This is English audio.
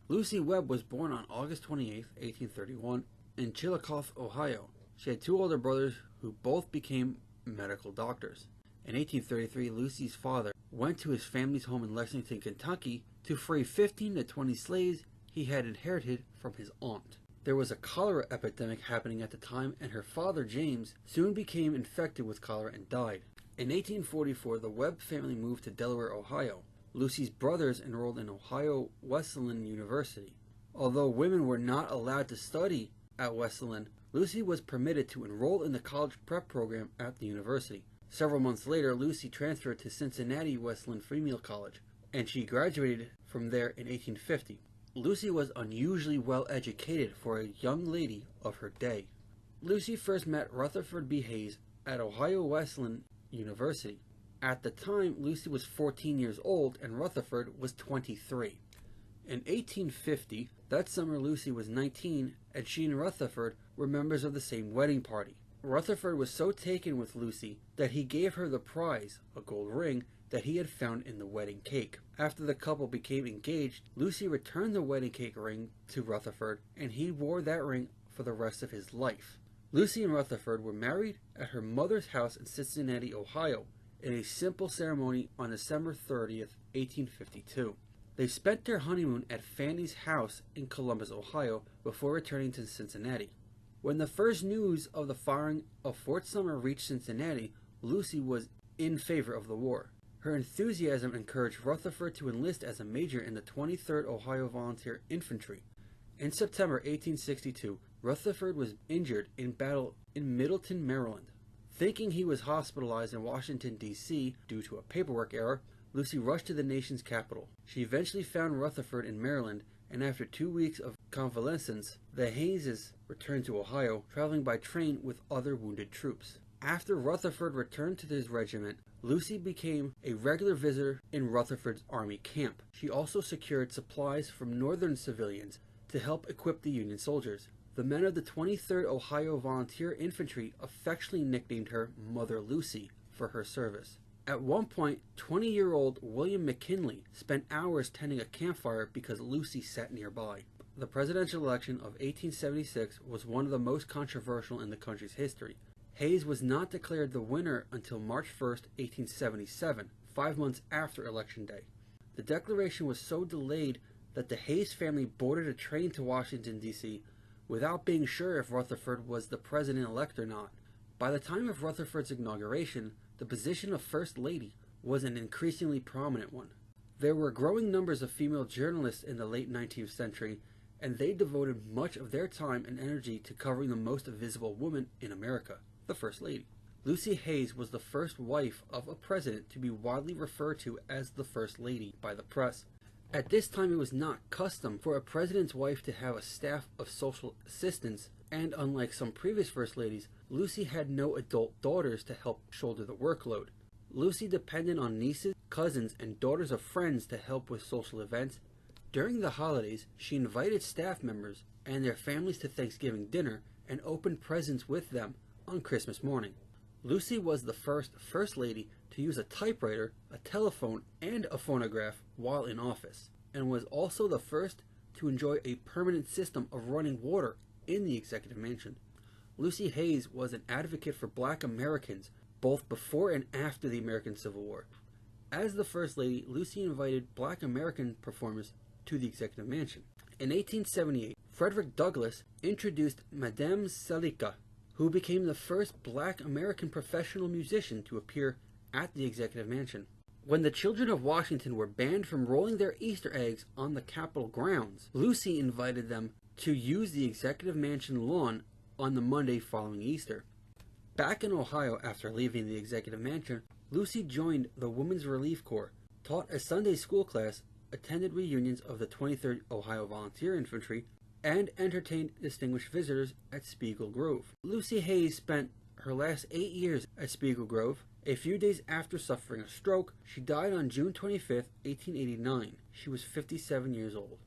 Lucy Webb was born on August 28, 1831, in Chillicothe, Ohio. She had two older brothers who both became medical doctors. In 1833, Lucy's father went to his family's home in Lexington, Kentucky to free 15 to 20 slaves he had inherited from his aunt. There was a cholera epidemic happening at the time, and her father, James, soon became infected with cholera and died. In 1844, the Webb family moved to Delaware, Ohio. Lucy's brothers enrolled in Ohio Wesleyan University. Although women were not allowed to study at Wesleyan, Lucy was permitted to enroll in the college prep program at the university. Several months later, Lucy transferred to Cincinnati Wesleyan Female College, and she graduated from there in 1850. Lucy was unusually well educated for a young lady of her day. Lucy first met Rutherford B. Hayes at Ohio Wesleyan University. At the time, Lucy was 14 years old and Rutherford was 23. In 1850, that summer Lucy was 19, and she and Rutherford were members of the same wedding party. Rutherford was so taken with Lucy that he gave her the prize, a gold ring, that he had found in the wedding cake. After the couple became engaged, Lucy returned the wedding cake ring to Rutherford, and he wore that ring for the rest of his life. Lucy and Rutherford were married at her mother's house in Cincinnati, Ohio, in a simple ceremony on December 30th, 1852. They spent their honeymoon at Fanny's house in Columbus, Ohio, before returning to Cincinnati. When the first news of the firing of Fort Sumner reached Cincinnati, Lucy was in favor of the war. Her enthusiasm encouraged Rutherford to enlist as a major in the 23rd Ohio Volunteer Infantry. In September 1862, Rutherford was injured in battle in Middletown, Maryland. Thinking he was hospitalized in Washington, D.C. due to a paperwork error, Lucy rushed to the nation's capital. She eventually found Rutherford in Maryland, and after 2 weeks of convalescence, the Hayeses returned to Ohio, traveling by train with other wounded troops. After Rutherford returned to his regiment, Lucy became a regular visitor in Rutherford's army camp. She also secured supplies from northern civilians to help equip the Union soldiers. The men of the 23rd Ohio Volunteer Infantry affectionately nicknamed her Mother Lucy for her service. At one point, 20-year-old William McKinley spent hours tending a campfire because Lucy sat nearby. The presidential election of 1876 was one of the most controversial in the country's history. Hayes was not declared the winner until March 1, 1877, 5 months after Election Day. The declaration was so delayed that the Hayes family boarded a train to Washington, D.C. without being sure if Rutherford was the president-elect or not. By the time of Rutherford's inauguration, the position of First Lady was an increasingly prominent one. There were growing numbers of female journalists in the late 19th century, and they devoted much of their time and energy to covering the most visible woman in America, the First Lady. Lucy Hayes was the first wife of a president to be widely referred to as the First Lady by the press. At this time, it was not custom for a president's wife to have a staff of social assistants, and unlike some previous First Ladies, Lucy had no adult daughters to help shoulder the workload. Lucy depended on nieces, cousins, and daughters of friends to help with social events. During the holidays, she invited staff members and their families to Thanksgiving dinner and opened presents with them on Christmas morning. Lucy was the First Lady to use a typewriter, a telephone, and a phonograph while in office, and was also the first to enjoy a permanent system of running water in the Executive Mansion. Lucy Hayes was an advocate for Black Americans both before and after the American Civil War. As the First Lady, Lucy invited Black American performers to the Executive Mansion. In 1878, Frederick Douglass introduced Madame Salika, who became the first Black American professional musician to appear at the Executive Mansion. When the children of Washington were banned from rolling their Easter eggs on the Capitol grounds, Lucy invited them to use the Executive Mansion lawn on the Monday following Easter. Back in Ohio after leaving the Executive Mansion, Lucy joined the Women's Relief Corps, taught a Sunday school class, attended reunions of the 23rd Ohio Volunteer Infantry, and entertained distinguished visitors at Spiegel Grove. Lucy Hayes spent her last 8 years at Spiegel Grove. A few days after suffering a stroke, she died on June 25, 1889. She was 57 years old.